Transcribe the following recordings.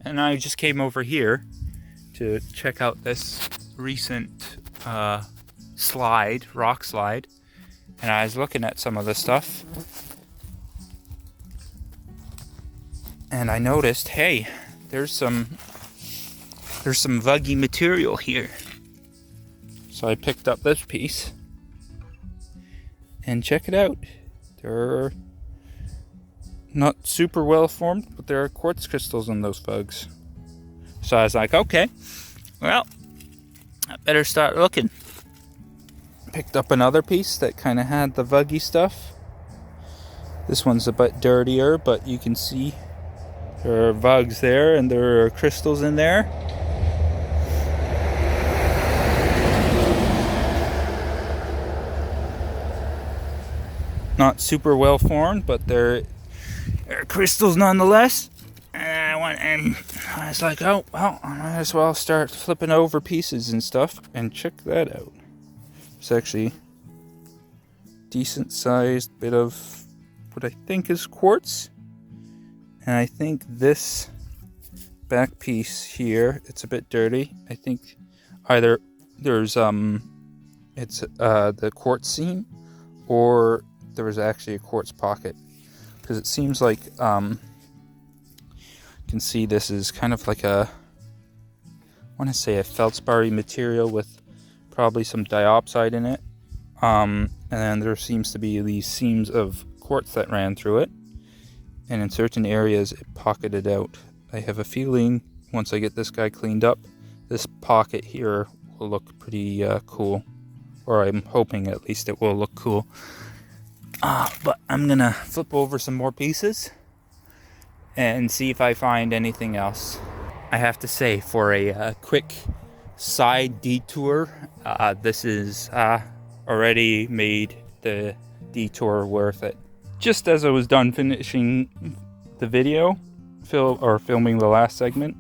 and I just came over here to check out this recent rock slide, and I was looking at some of the stuff, and I noticed, hey, there's some vuggy material here. So I picked up this piece, and check it out. They're not super well formed, but there are quartz crystals in those vugs. So I was like, okay, well, I better start looking. Picked up another piece that kind of had the vuggy stuff. This one's a bit dirtier, but you can see there are vugs there and there are crystals in there. Not super well formed, but they're crystals nonetheless. And I was like, oh, well, I might as well start flipping over pieces and stuff. And check that out. It's actually a decent sized bit of what I think is quartz. And I think this back piece here, it's a bit dirty. I think either there's it's the quartz seam, or there was actually a quartz pocket, because it seems like you can see this is kind of like I want to say a feldspar material with probably some diopside in it, and then there seems to be these seams of quartz that ran through it, and in certain areas it pocketed out. I have a feeling once I get this guy cleaned up, this pocket here will look pretty cool, or I'm hoping at least it will look cool. But I'm gonna flip over some more pieces and see if I find anything else. I have to say, for a quick side detour, this is already made the detour worth it. Just as I was done finishing the video, filming the last segment,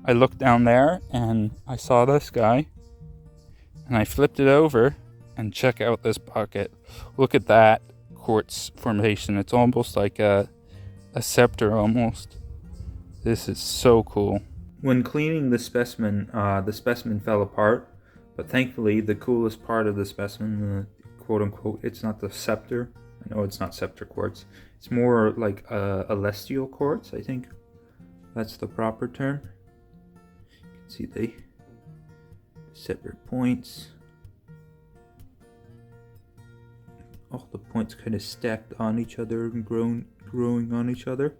I looked down there and I saw this guy, and I flipped it over and check out this pocket. Look at that quartz formation. It's almost like a scepter almost. This is so cool. When cleaning the specimen fell apart, but thankfully the coolest part of the specimen, quote unquote, it's not the scepter. I know it's not scepter quartz. It's more like Elestial quartz, I think. That's the proper term. You can see the separate points. All the points kind of stacked on each other and growing on each other.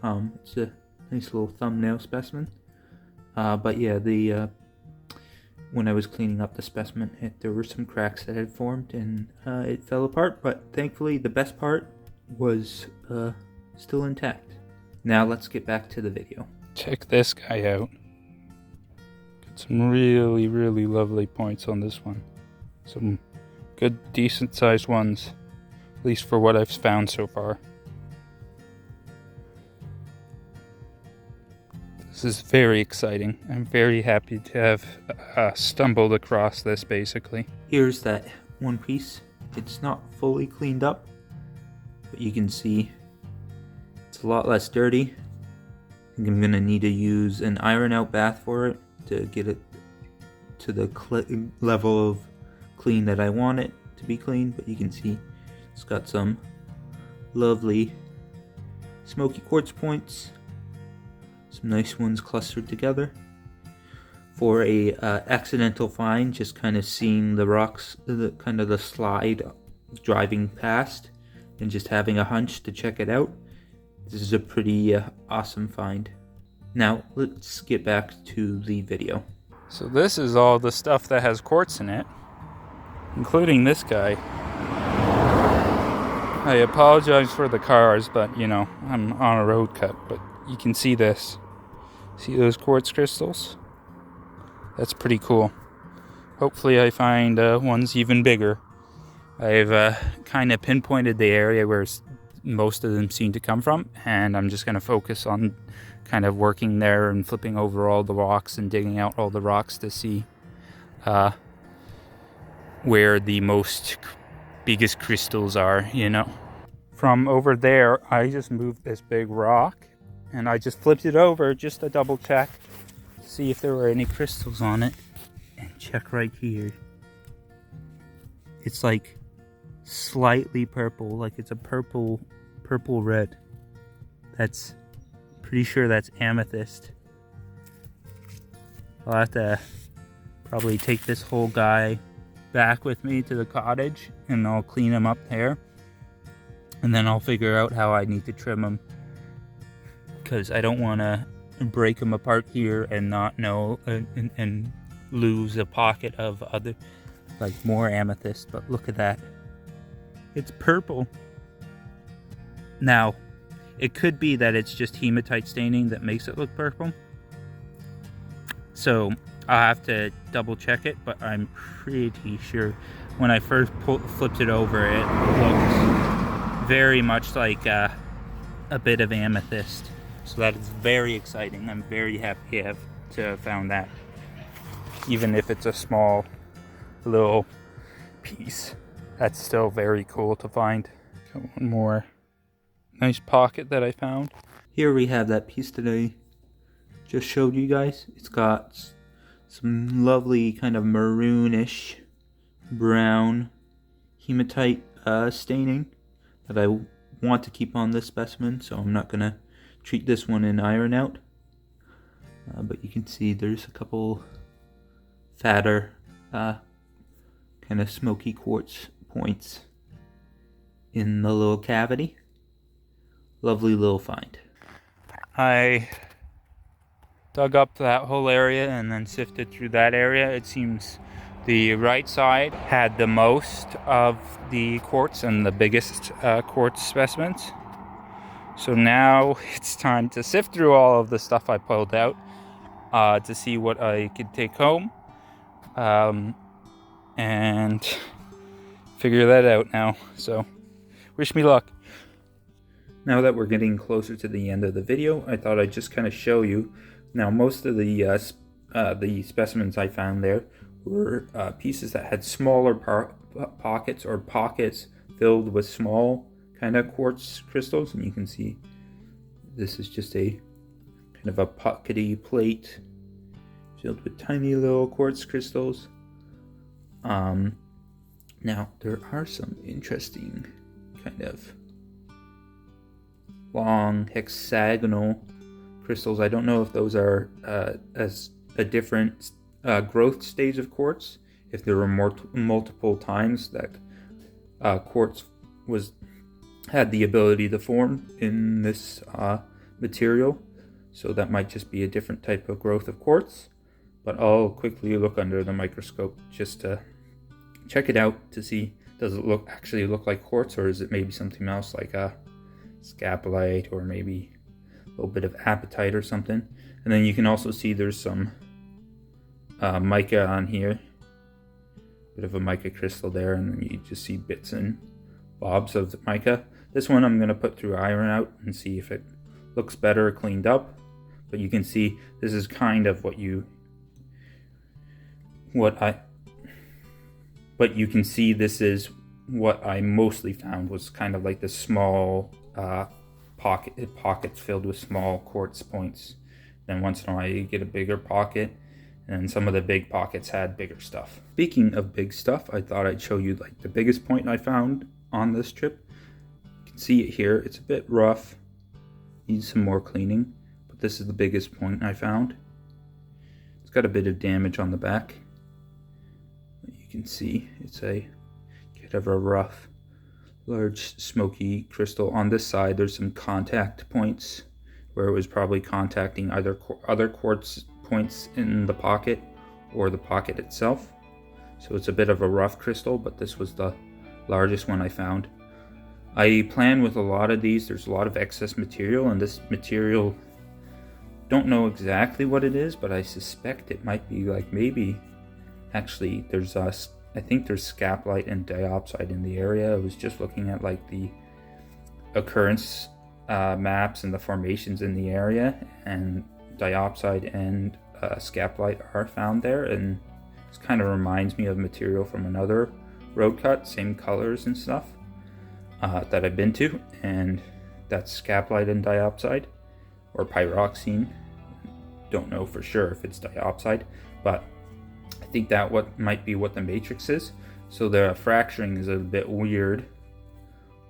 It's a nice little thumbnail specimen. But yeah, when I was cleaning up the specimen, there were some cracks that had formed and it fell apart. But thankfully, the best part was still intact. Now let's get back to the video. Check this guy out. Got some really, really lovely points on this one. Some good, decent sized ones, at least for what I've found so far. This is very exciting. I'm very happy to have stumbled across this, basically. Here's that one piece. It's not fully cleaned up, but you can see it's a lot less dirty. I think I'm going to need to use an iron out bath for it to get it to the level of clean that I want it to be clean. But you can see it's got some lovely smoky quartz points, some nice ones clustered together. For a accidental find, just kind of seeing the rocks, the slide driving past, and just having a hunch to check it out, this is a pretty awesome find. Now let's get back to the video. So this is all the stuff that has quartz in it, including this guy. I apologize for the cars, but you know, I'm on a road cut, but you can see this. See those quartz crystals? That's pretty cool. Hopefully I find ones even bigger. I've kind of pinpointed the area where most of them seem to come from, and I'm just going to focus on kind of working there and flipping over all the rocks and digging out all the rocks to see where the biggest crystals are, you know. From over there, I just moved this big rock, and I just flipped it over just to double check, see if there were any crystals on it. And check right here. It's like slightly purple, like it's a purple red. That's pretty sure that's amethyst. I'll have to probably take this whole guy back with me to the cottage and I'll clean him up there, and then I'll figure out how I need to trim him, because I don't want to break him apart here and not know and lose a pocket of other, like more amethyst. But look at that, it's purple. Now it could be that it's just hematite staining that makes it look purple, so I'll have to double check it, but I'm pretty sure when I first flipped it over, it looks very much like a bit of amethyst. So that is very exciting. I'm very happy to have found that. Even if it's a small little piece, that's still very cool to find. Got one more nice pocket that I found. Here we have that piece that I just showed you guys. It's got some lovely kind of maroonish brown hematite staining that I want to keep on this specimen, so I'm not gonna treat this one in iron out. But you can see there's a couple fatter kind of smoky quartz points in the little cavity. Lovely little find. I dug up that whole area and then sifted through that area. It seems the right side had the most of the quartz and the biggest quartz specimens. So now it's time to sift through all of the stuff I pulled out to see what I could take home and figure that out now. So wish me luck. Now that we're getting closer to the end of the video, I thought I'd just kind of show you. Now, most of the specimens I found there were pieces that had smaller pockets, or pockets filled with small kind of quartz crystals. And you can see this is just a kind of a pockety plate filled with tiny little quartz crystals. Now, there are some interesting kind of long hexagonal crystals. I don't know if those are as a different growth stage of quartz, if there were multiple times that quartz had the ability to form in this material. So that might just be a different type of growth of quartz. But I'll quickly look under the microscope just to check it out to see, does it actually look like quartz, or is it maybe something else like a scapolite or maybe a little bit of apatite or something. And then you can also see there's some mica on here, bit of a mica crystal there, and then you just see bits and bobs of the mica. This one I'm going to put through iron out and see if it looks better cleaned up. But you can see this is kind of but you can see this is what I mostly found, was kind of like the small pockets filled with small quartz points. Then once in a while you get a bigger pocket, and some of the big pockets had bigger stuff. Speaking of big stuff, I thought I'd show you like the biggest point I found on this trip. You can see it here. It's a bit rough, needs some more cleaning, but this is the biggest point I found. It's got a bit of damage on the back. You can see it's a kind of a rough, large smoky crystal. On this side there's some contact points where it was probably contacting either other quartz points in the pocket or the pocket itself. So it's a bit of a rough crystal, but this was the largest one I found. I plan with a lot of these, there's a lot of excess material, and this material, don't know exactly what it is, but I suspect it might be like maybe, actually there's I think there's scapolite and diopside in the area. I was just looking at like the occurrence maps and the formations in the area, and diopside and scapolite are found there, and this kind of reminds me of material from another roadcut, same colors and stuff that I've been to, and that's scapolite and diopside. or pyroxene. Don't know for sure if it's diopside, but I think that might be what the matrix is. So the fracturing is a bit weird,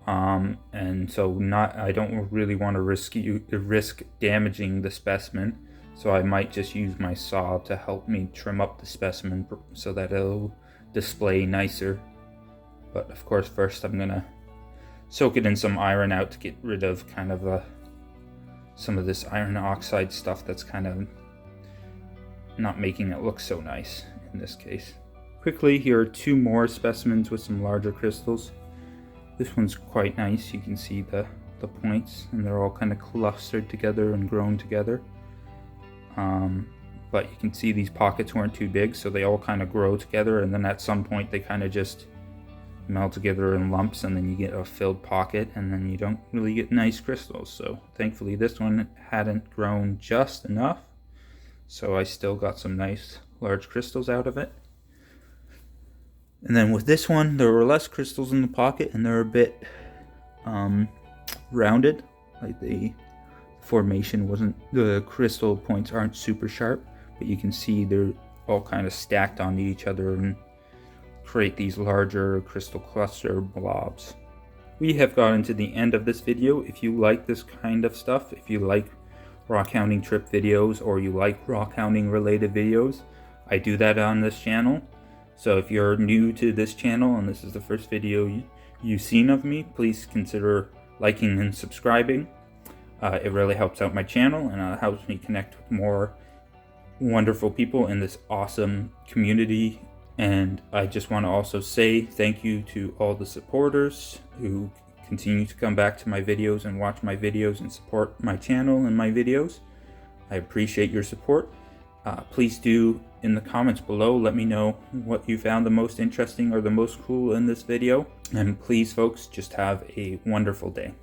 and so I don't really want to risk damaging the specimen. So I might just use my saw to help me trim up the specimen so that it'll display nicer. But of course, first I'm gonna soak it in some iron out to get rid of kind of some of this iron oxide stuff that's kind of not making it look so nice in this case. Quickly, here are two more specimens with some larger crystals. This one's quite nice. You can see the points, and they're all kind of clustered together and grown together. But you can see these pockets weren't too big, so they all kind of grow together, and then at some point they kind of just melt together in lumps, and then you get a filled pocket, and then you don't really get nice crystals. So thankfully this one hadn't grown just enough, so I still got some nice large crystals out of it. And then with this one, there were less crystals in the pocket, and they're a bit rounded. Like the formation wasn't, the crystal points aren't super sharp, but you can see they're all kind of stacked onto each other and create these larger crystal cluster blobs. We have gotten to the end of this video. If you like this kind of stuff, if you like rockhounding trip videos, or you like rockhounding related videos, I do that on this channel. So if you're new to this channel and this is the first video you've seen of me, please consider liking and subscribing. It really helps out my channel, and it helps me connect with more wonderful people in this awesome community. And I just want to also say thank you to all the supporters who continue to come back to my videos and watch my videos and support my channel and my videos. I appreciate your support. Please do, in the comments below, let me know what you found the most interesting or the most cool in this video. And please, folks, just have a wonderful day.